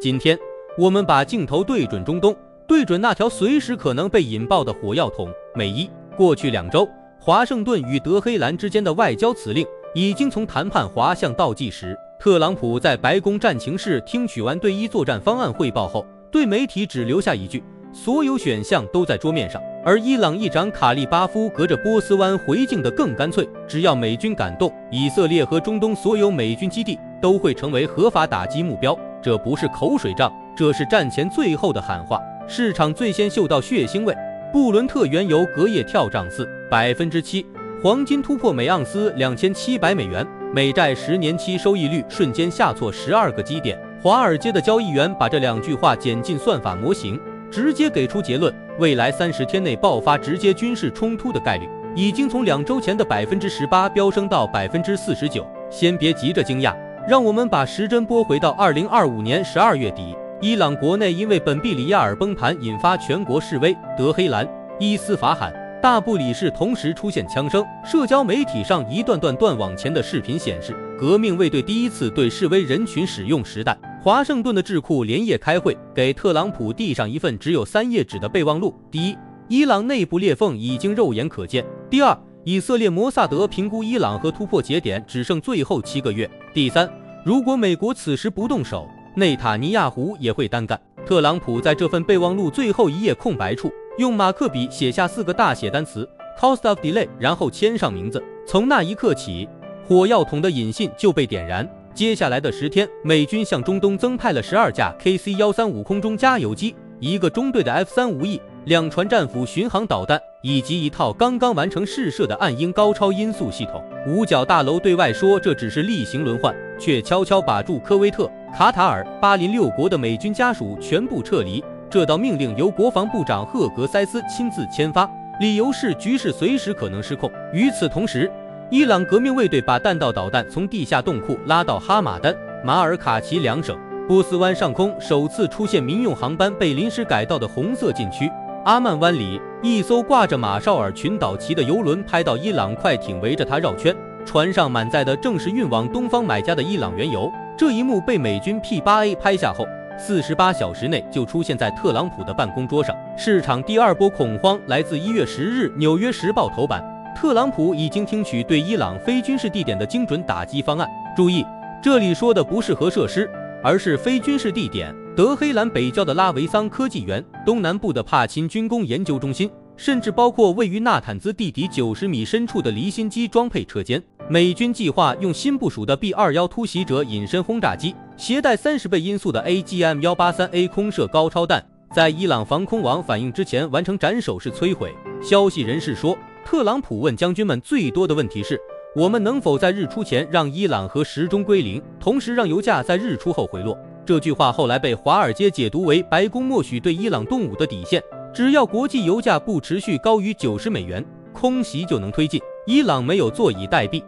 今天我们把镜头对准中东，对准那条随时可能被引爆的火药桶。美伊，过去2周，华盛顿与德黑兰之间的外交辞令已经从谈判滑向倒计时。特朗普在白宫战情室听取完对伊作战方案汇报后，对媒体只留下一句：所有选项都在桌面上。而伊朗议长卡利巴夫隔着波斯湾回敬得更干脆，只要美军敢动，以色列和中东所有美军基地都会成为合法打击目标。这不是口水仗，这是战前最后的喊话。市场最先嗅到血腥味，布伦特原油隔夜跳涨7%，黄金突破每盎司2700美元，美债10年期收益率瞬间下挫12个基点。华尔街的交易员把这2句话剪进算法模型，直接给出结论：未来30天内爆发直接军事冲突的概率已经从2周前的18%飙升到49%。先别急着惊讶，让我们把时针拨回到2025年12月底，伊朗国内因为本毕里亚尔崩盘引发全国示威，德黑兰、伊斯法罕、大布里市同时出现枪声。社交媒体上一段段断网前的视频显示，革命卫队第一次对示威人群使用实弹。华盛顿的智库连夜开会，给特朗普递上一份只有3页纸的备忘录。第一，伊朗内部裂缝已经肉眼可见；第二，以色列摩萨德评估伊朗和突破节点只剩最后7个月；第三，如果美国此时不动手，内塔尼亚胡也会单干。特朗普在这份备忘录最后一页空白处用马克笔写下4个大写单词 cost of delay， 然后签上名字。从那一刻起，火药桶的引信就被点燃。接下来的10天，美军向中东增派了12架 KC-135空中加油机，1个中队的 F-35E，2船战斧巡航导弹，以及一套刚刚完成试射的暗鹰高超音速系统。五角大楼对外说这只是例行轮换，却悄悄把驻科威特、卡塔尔、巴林6国的美军家属全部撤离。这道命令由国防部长赫格塞斯亲自签发，理由是局势随时可能失控。与此同时，伊朗革命卫队把弹道导弹从地下洞库拉到哈马丹、马尔卡奇2省。波斯湾上空首次出现民用航班被临时改道的红色禁区。阿曼湾里，一艘挂着马绍尔群岛旗的游轮拍到伊朗快艇围着它绕圈，船上满载的正是运往东方买家的伊朗原油。这一幕被美军 P-8A 拍下后，48小时内就出现在特朗普的办公桌上。市场第2波恐慌来自1月10日《纽约时报》头版，特朗普已经听取对伊朗非军事地点的精准打击方案。注意，这里说的不是核设施，而是非军事地点。德黑兰北郊的拉维桑科技园，东南部的帕钦军工研究中心，甚至包括位于纳坦兹地底90米深处的离心机装配车间。美军计划用新部署的 B-21突袭者隐身轰炸机，携带30倍音速的 AGM-183A 空射高超弹，在伊朗防空网反应之前完成斩首式摧毁。消息人士说，特朗普问将军们最多的问题是：我们能否在日出前让伊朗核时钟归零，同时让油价在日出后回落？这句话后来被华尔街解读为白宫默许对伊朗动武的底线，只要国际油价不持续高于90美元，空袭就能推进。伊朗没有坐以待毙。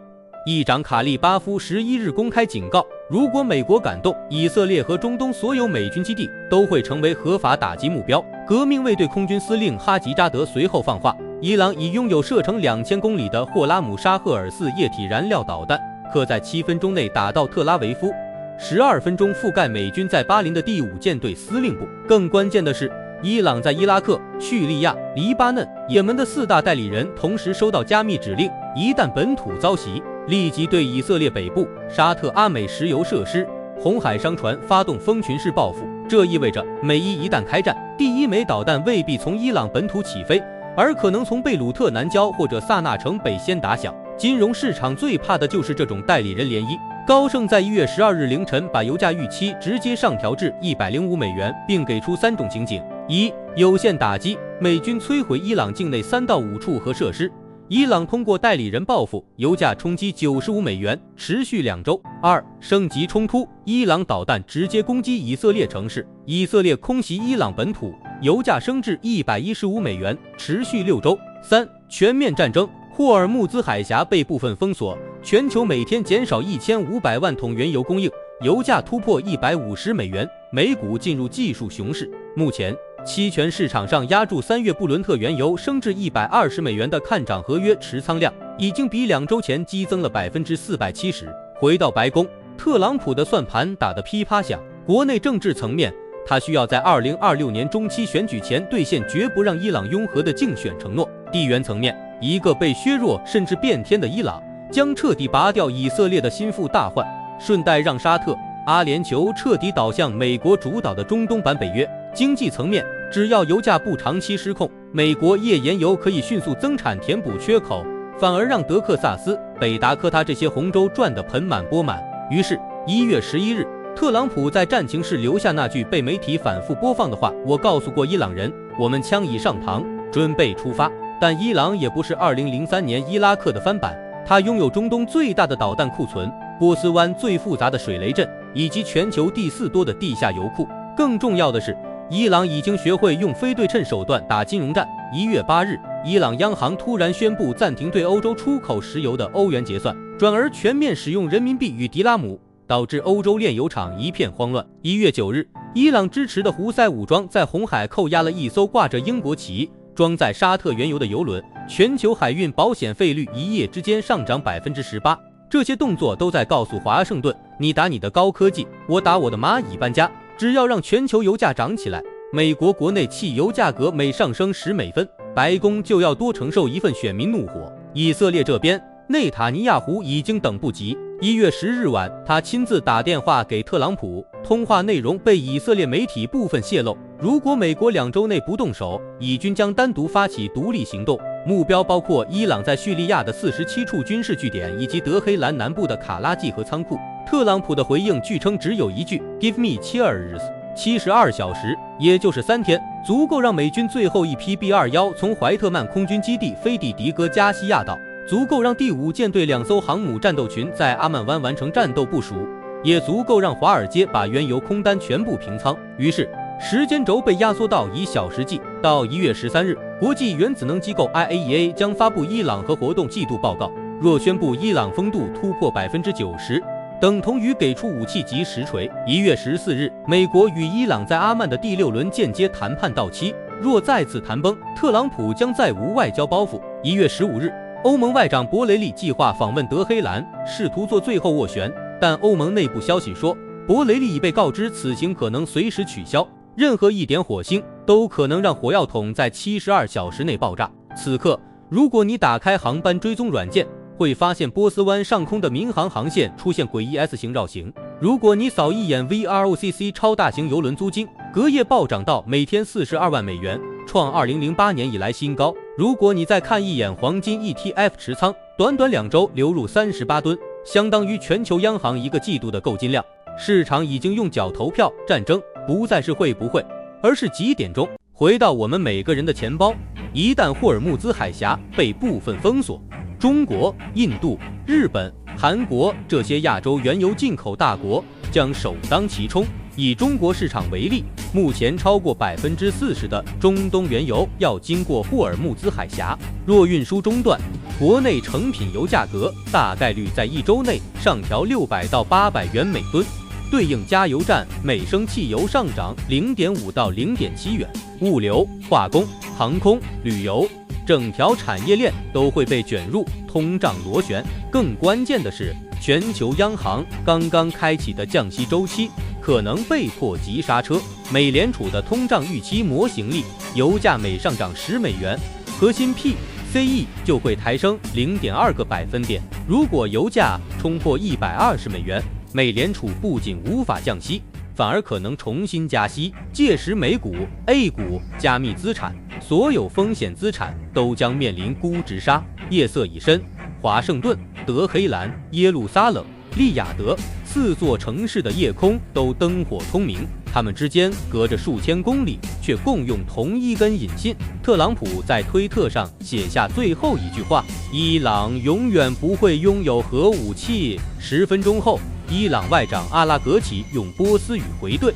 议长卡利巴夫11日公开警告，如果美国敢动，以色列和中东所有美军基地都会成为合法打击目标。革命卫队空军司令哈吉扎德随后放话，伊朗已拥有射程2000公里的霍拉姆沙赫尔4液体燃料导弹，可在7分钟内打到特拉维夫，12分钟覆盖美军在巴林的第5舰队司令部。更关键的是，伊朗在伊拉克、叙利亚、黎巴嫩、也门的4大代理人同时收到加密指令，一旦本土遭袭，立即对以色列北部、沙特阿美石油设施、红海商船发动蜂群式报复。这意味着美伊一旦开战，第1枚导弹未必从伊朗本土起飞，而可能从贝鲁特南郊或者萨那城北先打响。金融市场最怕的就是这种代理人联姻。高盛在1月12日凌晨把油价预期直接上调至105美元，并给出3种情景：一、有限打击，美军摧毁伊朗境内3到5处核设施，伊朗通过代理人报复，油价冲击95美元，持续2周；二、升级冲突，伊朗导弹直接攻击以色列城市，以色列空袭伊朗本土，油价升至115美元，持续6周；三、全面战争，霍尔木兹海峡被部分封锁，全球每天减少1500万桶原油供应，油价突破150美元，美股进入技术熊市。目前期权市场上压住3月布伦特原油升至120美元的看涨合约持仓量，已经比2周前激增了470%。回到白宫，特朗普的算盘打得噼啪响，国内政治层面，他需要在2026年中期选举前兑现绝不让伊朗拥核的竞选承诺。地缘层面，一个被削弱甚至变天的伊朗将彻底拔掉以色列的心腹大患，顺带让沙特、阿联酋彻底倒向美国主导的中东版北约。经济层面，只要油价不长期失控，美国页岩油可以迅速增产填补缺口，反而让德克萨斯、北达科他这些红州赚得盆满钵满。于是1月11日，特朗普在战情室留下那句被媒体反复播放的话：我告诉过伊朗人，我们枪已上膛，准备出发。但伊朗也不是2003年伊拉克的翻版，它拥有中东最大的导弹库存，波斯湾最复杂的水雷阵，以及全球第4多的地下油库。更重要的是，伊朗已经学会用非对称手段打金融战。1月8日，伊朗央行突然宣布暂停对欧洲出口石油的欧元结算，转而全面使用人民币与迪拉姆，导致欧洲炼油厂一片慌乱。1月9日，伊朗支持的胡塞武装在红海扣押了一艘挂着英国旗、装载沙特原油的油轮，全球海运保险费率一夜之间上涨18%。这些动作都在告诉华盛顿，你打你的高科技，我打我的蚂蚁搬家。只要让全球油价涨起来，美国国内汽油价格每上升10美分，白宫就要多承受一份选民怒火。以色列这边，内塔尼亚胡已经等不及。1月10日晚，他亲自打电话给特朗普，通话内容被以色列媒体部分泄露。如果美国2周内不动手，以军将单独发起独立行动，目标包括伊朗在叙利亚的47处军事据点以及德黑兰南部的卡拉季河仓库。特朗普的回应据称只有一句 Give me 72 小时，也就是3天，足够让美军最后一批 B-21从怀特曼空军基地飞抵迪戈加西亚岛，足够让第5舰队2艘航母战斗群在阿曼湾完成战斗部署，也足够让华尔街把原油空单全部平仓。于是时间轴被压缩到以小时计，到1月13日，国际原子能机构 IAEA 将发布伊朗核活动季度报告。若宣布伊朗风度突破90%，等同于给出武器级实锤。1月14日，美国与伊朗在阿曼的第6轮间接谈判到期，若再次谈崩，特朗普将再无外交包袱。1月15日，欧盟外长博雷利计划访问德黑兰，试图做最后斡旋，但欧盟内部消息说，博雷利已被告知此行可能随时取消，任何一点火星都可能让火药桶在72小时内爆炸。此刻，如果你打开航班追踪软件，会发现波斯湾上空的民航航线出现诡异 S 型绕行。如果你扫一眼 VROCC 超大型邮轮租金，隔夜暴涨到每天42万美元，创2008年以来新高。如果你再看一眼黄金 ETF 持仓，短短2周流入38吨，相当于全球央行1个季度的购金量。市场已经用脚投票，战争不再是会不会，而是几点钟。回到我们每个人的钱包，一旦霍尔木兹海峡被部分封锁，中国、印度、日本、韩国这些亚洲原油进口大国将首当其冲。以中国市场为例，目前超过40%的中东原油要经过霍尔木兹海峡，若运输中断，国内成品油价格大概率在1周内上调600到800元每吨，对应加油站每升汽油上涨0.5到0.7元。物流、化工、航空、旅游，整条产业链都会被卷入通胀螺旋。更关键的是，全球央行刚刚开启的降息周期可能被迫急刹车。美联储的通胀预期模型里，油价每上涨10美元，核心 PCE 就会抬升0.2个百分点。如果油价冲破120美元，美联储不仅无法降息，反而可能重新加息，届时美股、A 股、加密资产所有风险资产都将面临估值杀。夜色已深，华盛顿、德黑兰、耶路撒冷、利雅得4座城市的夜空都灯火通明，它们之间隔着数千公里，却共用同一根引信。特朗普在推特上写下最后一句话：伊朗永远不会拥有核武器。10分钟后，伊朗外长阿拉格齐用波斯语回怼：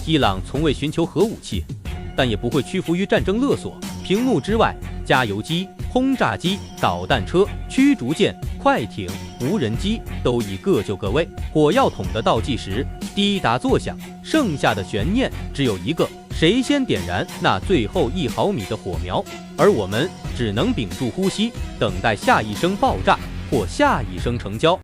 伊朗从未寻求核武器，但也不会屈服于战争勒索。屏幕之外，加油机、轰炸机、导弹车、驱逐舰、快艇、无人机都已各就各位。火药桶的倒计时滴答作响，剩下的悬念只有一个：谁先点燃那最后1毫米的火苗？而我们只能屏住呼吸，等待下一声爆炸或下一声成交。